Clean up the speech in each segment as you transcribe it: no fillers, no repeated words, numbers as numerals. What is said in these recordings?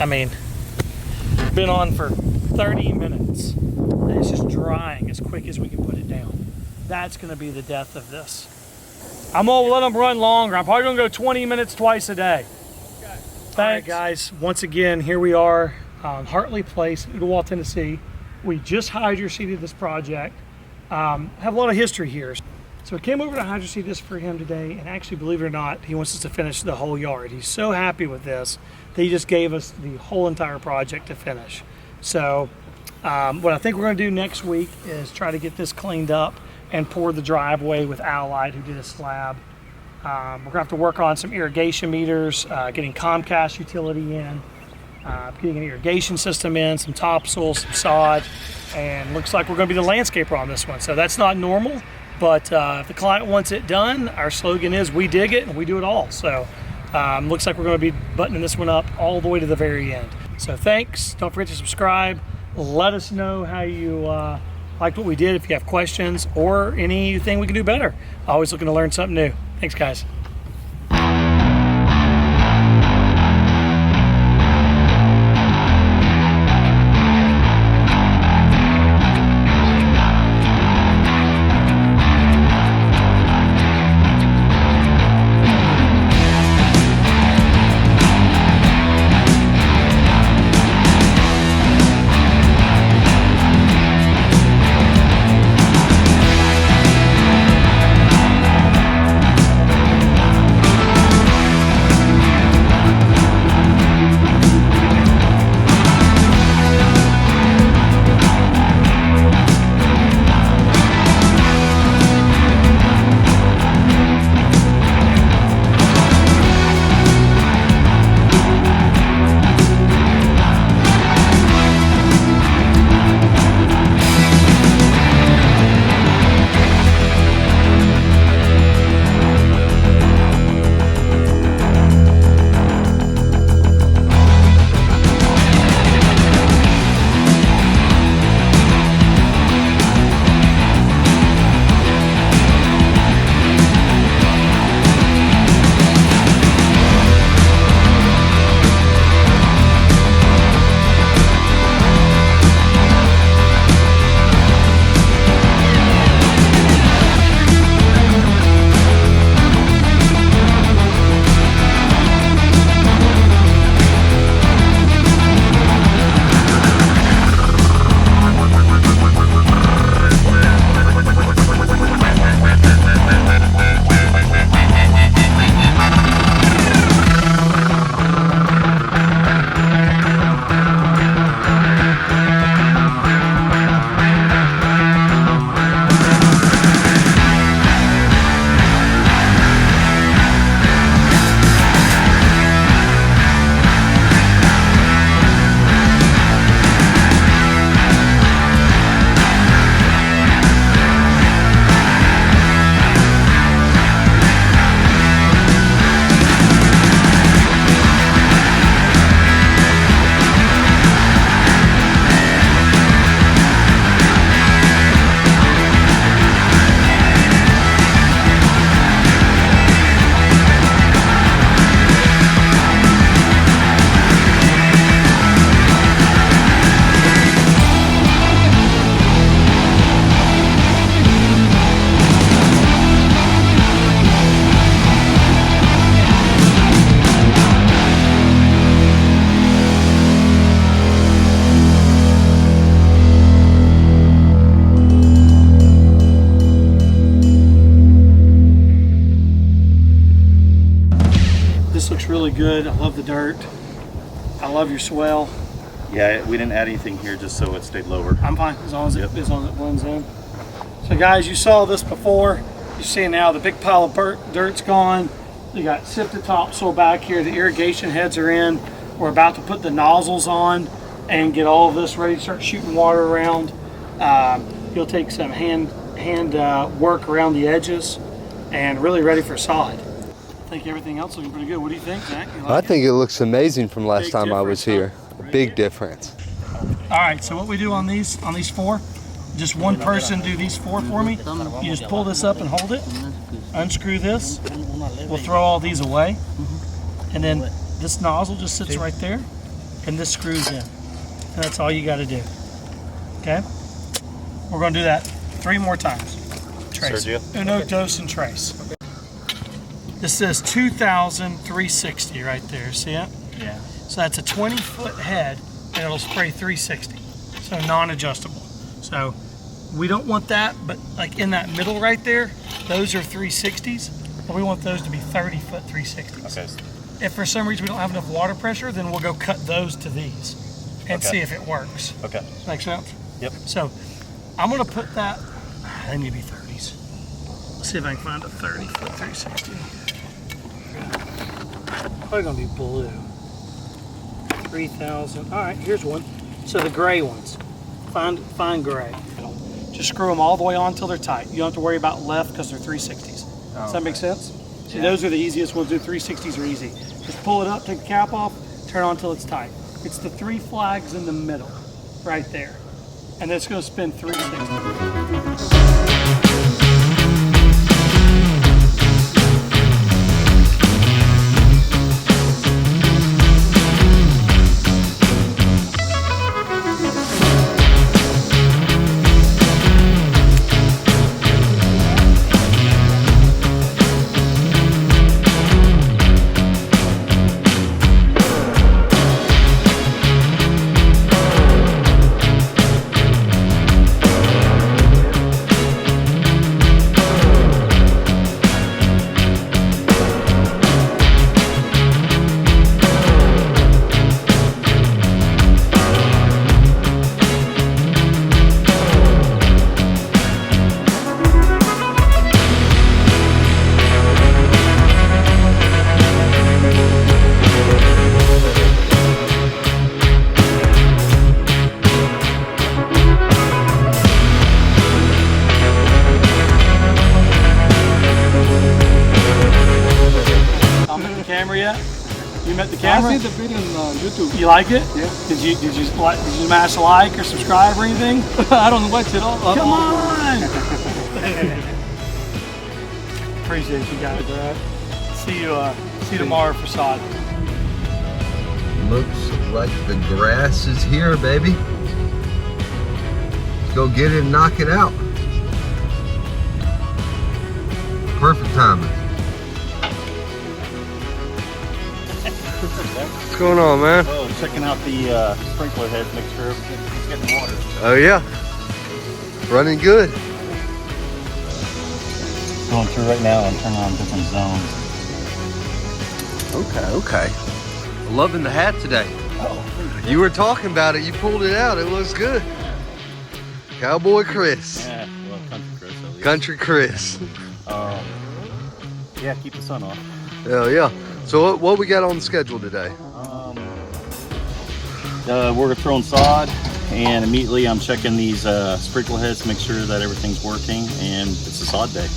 I mean, been on for 30 minutes. And it's just drying as quick as we can put it down. That's going to be the death of this. I'm going to let them run longer. I'm probably going to go 20 minutes twice a day. Okay. All right, guys. Once again, here we are on Hartly Place in Ooltewah, Tennessee. We just hydro-seeded this project. Have a lot of history here. So I came over to hydro-seed this for him today, and actually, believe it or not, he wants us to finish the whole yard. He's so happy with this that he just gave us the whole entire project to finish. So what I think we're going to do next week is try to get this cleaned up and pour the driveway with Allied, who did a slab. We're going to have to work on some irrigation meters, getting Comcast utility in, getting an irrigation system in, some topsoil, some sod, and looks like we're going to be the landscaper on this one. So that's not normal, but if the client wants it done, our slogan is we dig it and we do it all. So looks like we're going to be buttoning this one up all the way to the very end. So thanks. Don't forget to subscribe. Let us know how you liked what we did, if you have questions or anything we can do better. Always looking to learn something new. Thanks, guys. Looks really good. I love the dirt. I love your swell. Yeah, we didn't add anything here just so it stayed lower. I'm fine as long as it blends in. So guys, you saw this before. You see now the big pile of dirt's gone. You got sifted topsoil back here. The irrigation heads are in. We're about to put the nozzles on and get all of this ready to start shooting water around. You'll take some hand work around the edges and really ready for sod. I think everything else looking pretty good. What do you think, Zach? You like I think it looks amazing from last time I was here. Huh? Big difference. All right, so what we do on these four, just one person do these four for me. You just pull this up and hold it, unscrew this. We'll throw all these away. And then this nozzle just sits right there. and this screws in. And that's all you got to do. Okay? We're going to do that 3 more times. Trace. Sergio? Uno, dos, and trace. This says 2,360 right there. See it? Yeah. So that's a 20-foot head, and it'll spray 360. So non-adjustable. So we don't want that, but like in that middle right there, those are 360s, but we want those to be 30-foot 360s. Okay. If for some reason we don't have enough water pressure, then we'll go cut those to these and see if it works. Okay. Make sense? Yep. So I'm gonna put that, they need to be 30s. Let's see if I can find a 30-foot 360. Probably gonna be blue. 3,000, all right, here's one. So the gray ones, find gray. Just screw them all the way on until they're tight. You don't have to worry about left because they're 360s. Does that make sense? See, those are the easiest ones. The 360s are easy. Just pull it up, take the cap off, turn it on until it's tight. It's the 3 flags in the middle, right there. And it's gonna spin 360. Camera yet? You met the camera? I see the video on YouTube. You like it? Yeah. Did you smash a like or subscribe or anything? I don't watch it all. Come on! Appreciate you guys, Brad. See you tomorrow for sod. Looks like the grass is here, baby. Let's go get it and knock it out. Perfect timing. What's going on, man? Oh, checking out the sprinkler head, make sure everything's getting water. Oh yeah, running good. Going through right now and turning on different zones. Okay. Loving the hat today. Oh, You were talking about it. You pulled it out. It looks good. Cowboy Chris. yeah, well, Country Chris at least. Country Chris. Yeah, keep the sun off. Oh yeah. So what we got on the schedule today? We're throwing sod, and immediately I'm checking these sprinkler heads to make sure that everything's working, and it's a sod day.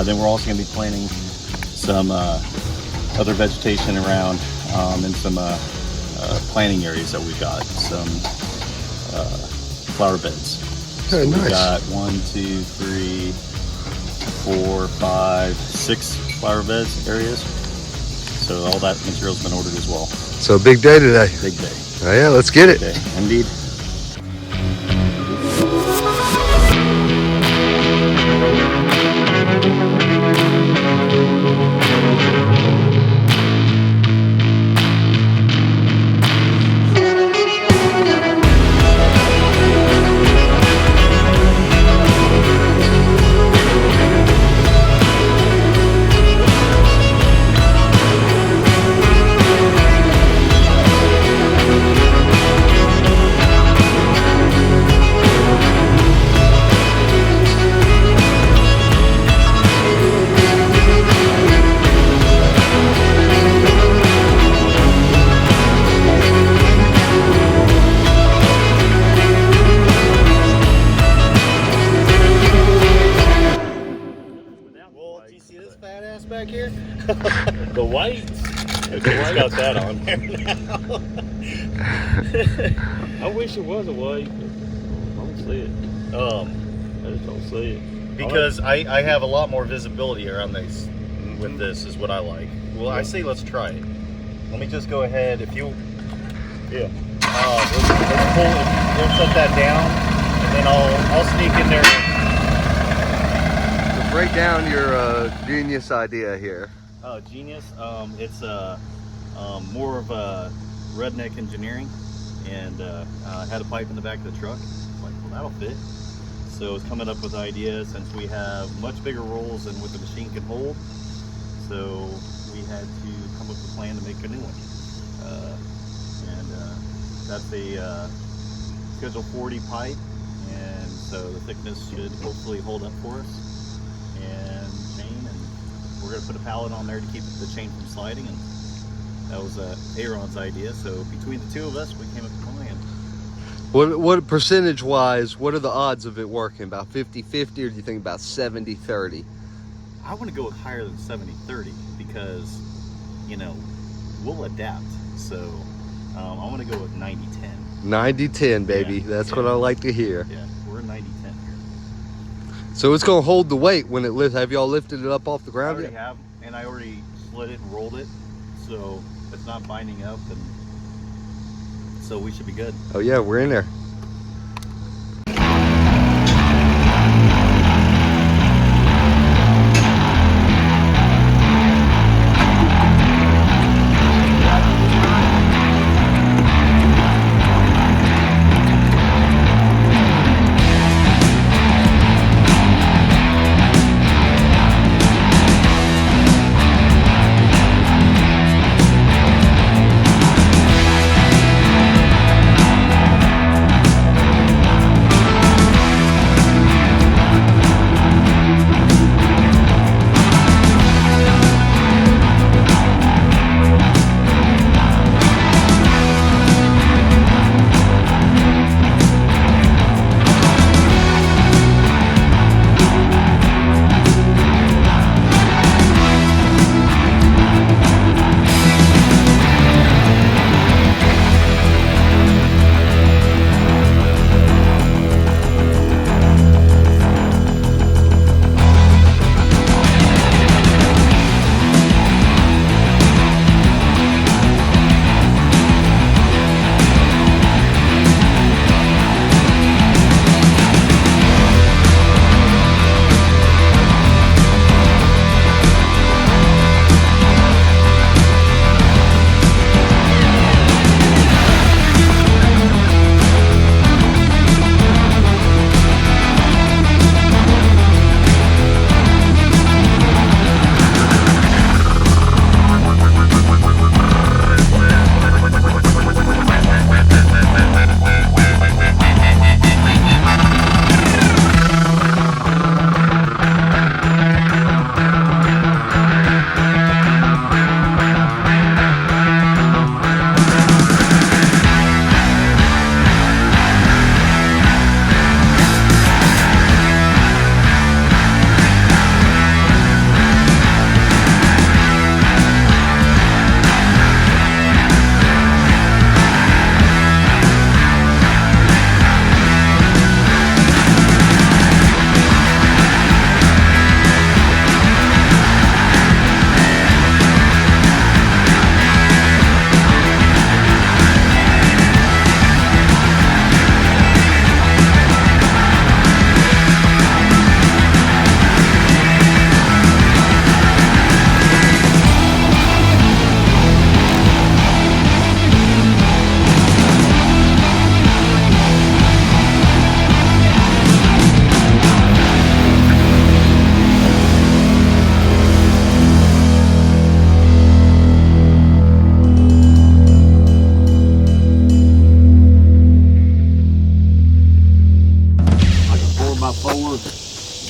Then we're also going to be planting some other vegetation around in some planting areas that we've got, some flower beds. Okay, So nice. we've got 1, 2, 3, 4, 5, 6 flower beds areas. So all that material's been ordered as well. So big day today. Big day. Oh yeah, let's get it. Okay, indeed. Back here. The white. It's got that on there now. I wish it was a white. I don't see it. I just don't see it. Because I have a lot more visibility around this with this is what I like. Well, I say let's try it. Let me just go ahead. If you Yeah. We'll set that down, and then I'll sneak in there. So break down your genius idea here. Oh, genius. It's more of a redneck engineering, and I had a pipe in the back of the truck. Like, well, that'll fit. So it's coming up with ideas since we have much bigger rolls than what the machine can hold. So we had to come up with a plan to make a new one. That's a Schedule 40 pipe, and so the thickness should hopefully hold up for us. And chain, and we're going to put a pallet on there to keep the chain from sliding, and that was Aaron's idea. So between the two of us, we came up with a plan. What percentage wise, what are the odds of it working? About 50-50, or do you think about 70-30? I want to go with higher than 70-30 because, you know, we'll adapt. So I want to go with 90-10. 90-10, baby. Yeah, That's yeah. what I like to hear. Yeah, we're 90-10 here. So it's going to hold the weight when it lifts. Have y'all lifted it up off the I ground already yet? have, and I already slid it and rolled it, so it's not binding up, and so we should be good. Oh yeah, we're in there.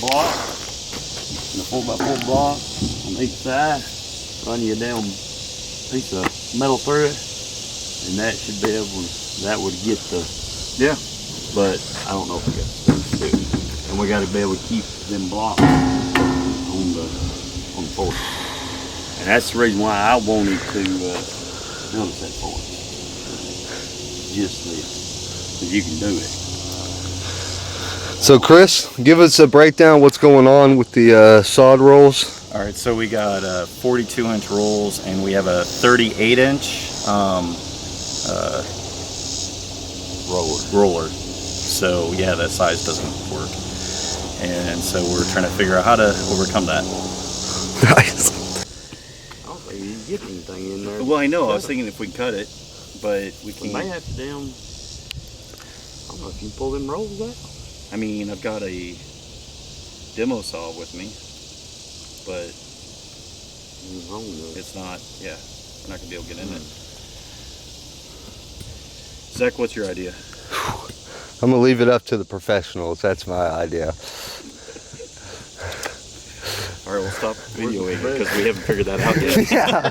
block and a 4x4 block on each side. Run you a damn piece of metal through it, and that should be able to, that would get the, Yeah. but I don't know if we got the space to do it. And we got to be able to keep them blocks on the floor. And that's the reason why I wanted to build a set for it. Just this, because you can do it. So Chris, give us a breakdown what's going on with the sod rolls. All right, so we got 42-inch rolls, and we have a 38-inch roller. So yeah, that size doesn't work. And so we're trying to figure out how to overcome that. Nice. I don't think you can get anything in there. Well, I know. I was thinking if we cut it, but we We may can't. have to down. I don't know if you can pull them rolls out. I mean, I've got a demo saw with me, but What's wrong with it? it's not. Yeah, we're not gonna be able to get in it. Zach, what's your idea? I'm gonna leave it up to the professionals. That's my idea. All right, we'll stop videoing because we haven't figured that out yet. Yeah.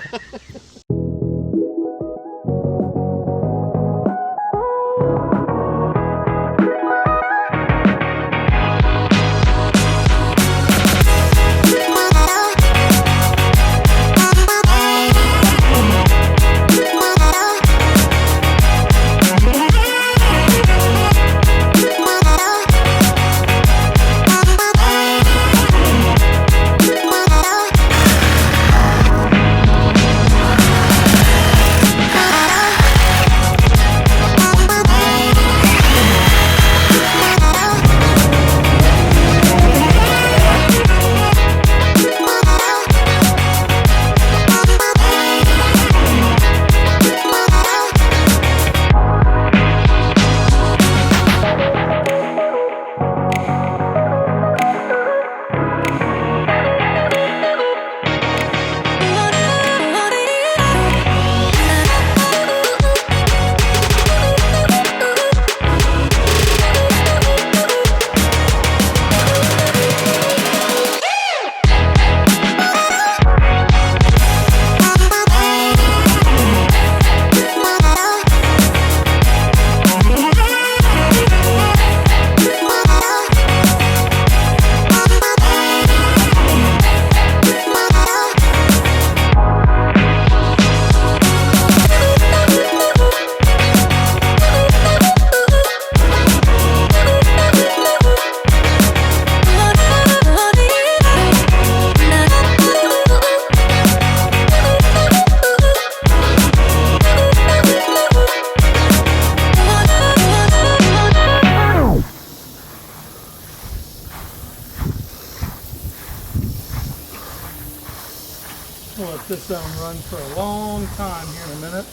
We'll let this zone run for a long time here in a minute.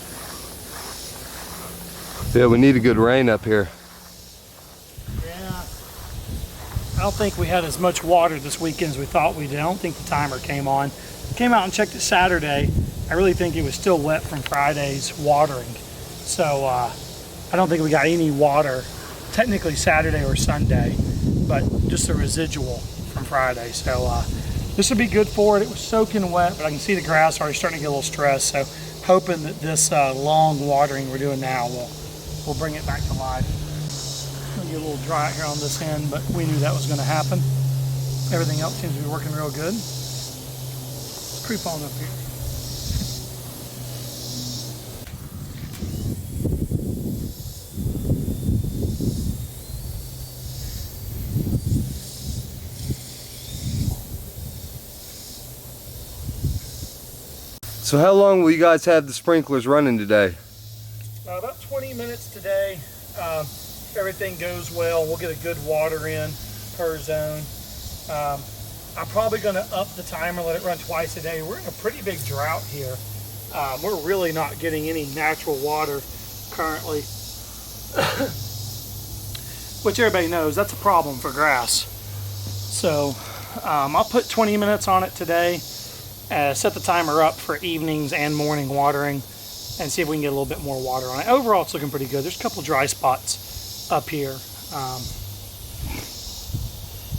Yeah, we need a good rain up here. Yeah. I don't think we had as much water this weekend as we thought we did. I don't think the timer came on. Came out and checked it Saturday. I really think it was still wet from Friday's watering. So I don't think we got any water technically Saturday or Sunday, but just a residual from Friday. So this would be good for it. It was soaking wet, but I can see the grass already starting to get a little stressed. So hoping that this long watering we're doing now will bring it back to life. It's gonna get a little dry out here on this end, but we knew that was gonna happen. Everything else seems to be working real good. Creep on up here. So how long will you guys have the sprinklers running today? About 20 minutes today. Everything goes well. We'll get a good water in per zone. I'm probably going to up the timer, let it run twice a day. We're in a pretty big drought here. We're really not getting any natural water currently, which everybody knows that's a problem for grass. So I'll put 20 minutes on it today. Set the timer up for evenings and morning watering and see if we can get a little bit more water on it. Overall, it's looking pretty good. There's a couple dry spots up here.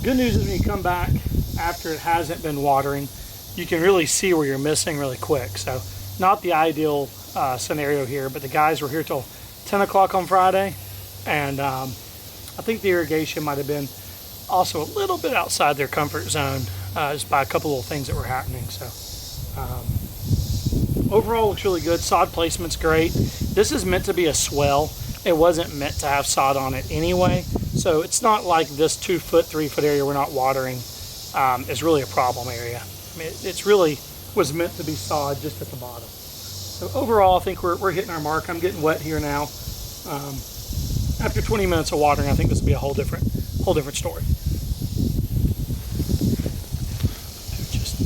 Good news is when you come back after it hasn't been watering, you can really see where you're missing really quick. So not the ideal scenario here, but the guys were here till 10 o'clock on Friday, and I think the irrigation might have been also a little bit outside their comfort zone, just by a couple little things that were happening. So overall looks really good. Sod placement's great. This is meant to be a swell. It wasn't meant to have sod on it anyway, so it's not like this 2 foot, 3 foot area we're not watering is really a problem area. I mean, it's really was meant to be sod just at the bottom. So overall, I think we're hitting our mark. I'm getting wet here now. after 20 minutes of watering, I think this will be a whole different story.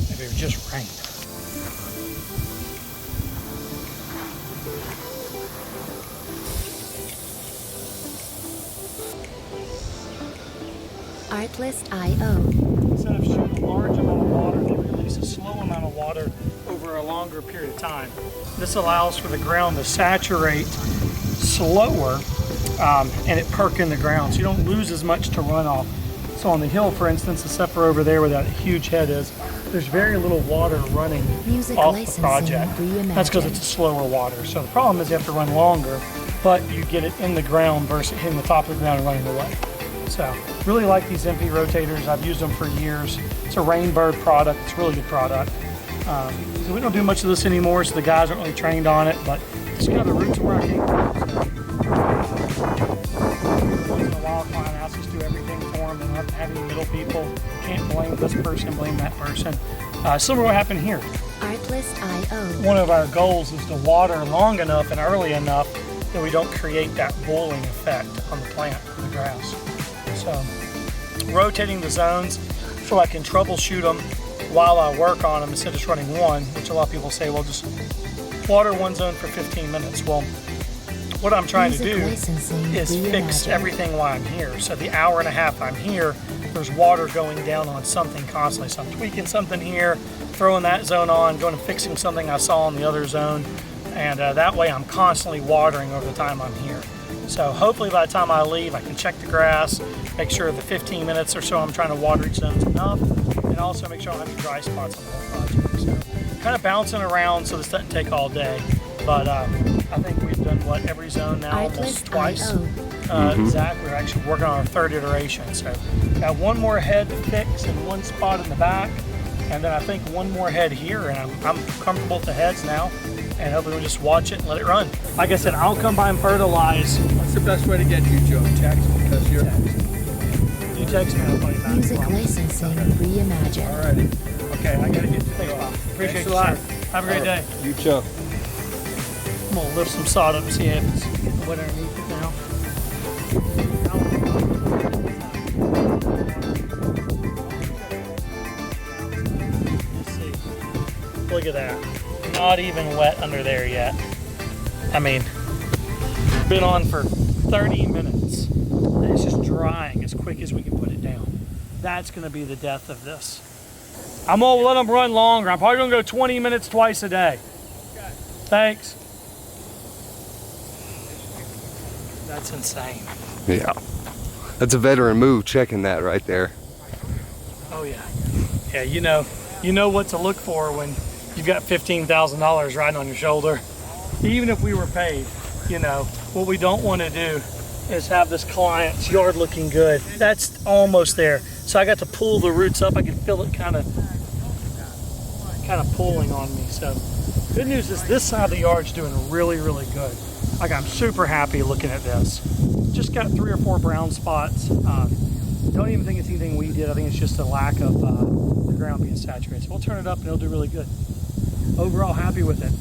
If it just rained. Artlist.io. Instead of shooting a large amount of water, they release a slow amount of water over a longer period of time. This allows for the ground to saturate slower and it perk in the ground, so you don't lose as much to runoff. So on the hill, for instance, except for over there where that huge head is, there's very little water running off the project. That's because it's a slower water. So the problem is you have to run longer, but you get it in the ground versus hitting the top of the ground and running away. So really like these MP rotators. I've used them for years. It's a Rainbird product. It's a really good product. So we don't do much of this anymore, so the guys aren't really trained on it, but just kind of the roots of where I came from. Once in a while, a client asks us to do everything for them. They don't have to have any middle people. Can't blame this person, blame that person. Similar to what happened here. Artlist.io. One of our goals is to water long enough and early enough that we don't create that boiling effect on the plant or the grass. So rotating the zones so I can troubleshoot them while I work on them instead of just running one, which a lot of people say, well, just water one zone for 15 minutes. Well, what I'm trying to do is fix everything while I'm here. So the hour and a half I'm here, there's water going down on something constantly. So I'm tweaking something here, throwing that zone on, going and fixing something I saw in the other zone. And that way I'm constantly watering over the time I'm here. So hopefully by the time I leave, I can check the grass, make sure the 15 minutes or so I'm trying to water each zone is enough, and also make sure I don't have any dry spots on the whole project. So kind of bouncing around so this doesn't take all day. But I think we've done, what, every zone now almost twice. Exactly. We're actually working on our third iteration. So got one more head to fix and one spot in the back, and then I think one more head here, and I'm comfortable with the heads now. And hopefully we'll just watch it and let it run. Like I said, I'll come by and fertilize. What's the best way to get you, Joe? Text, because you're... You text me, I'll call you back. Music licensing reimagined. Alrighty. Okay, I gotta get to take off. Appreciate you, sir. Have a great day. You too. I'm gonna lift some sod up and see if it's getting wet underneath it now. Let's see. Look at that. Not even wet under there yet. I mean, been on for 30 minutes. It's just drying as quick as we can put it down. That's gonna be the death of this. I'm gonna let them run longer. I'm probably gonna go 20 minutes twice a day. Thanks. That's insane. Yeah. That's a veteran move, checking that right there. Oh yeah. Yeah, you know what to look for when you've got $15,000 riding on your shoulder. Even if we were paid, what we don't want to do is have this client's yard looking good. That's almost there. So I got to pull the roots up. I can feel it kind of pulling on me. So good news is this side of the yard's doing really, really good. Like, I'm super happy looking at this. Just got 3 or 4 brown spots. Don't even think it's anything we did. I think it's just a lack of the ground being saturated. So we'll turn it up and it'll do really good. Overall, happy with it.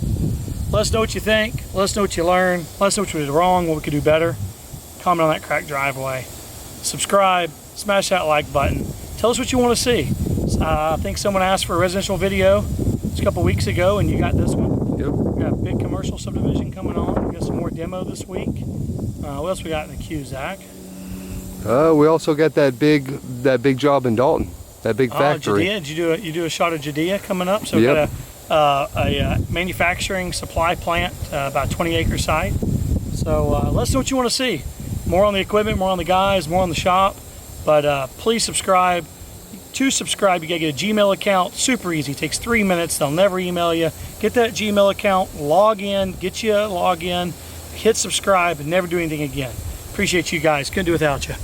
Let us know what you think. Let us know what you learned. Let us know what we did wrong, what we could do better. Comment on that cracked driveway. Subscribe. Smash that like button. Tell us what you want to see. I think someone asked for a residential video just a couple weeks ago, and you got this one. Yep. We got a big commercial subdivision coming on. We got some more demo this week. What else we got in the queue, Zach? We also got that big job in Dalton. That big factory. Judea. You do a shot of Judea coming up. So we got a manufacturing supply plant, about 20-acre site. So let us know what you want to see. More on the equipment, more on the guys, more on the shop. But please subscribe. To subscribe, you gotta get a Gmail account. Super easy. It takes 3 minutes. They'll never email you. Get that Gmail account, log in, get you a login, hit subscribe, and never do anything again. Appreciate you guys. Couldn't do without you.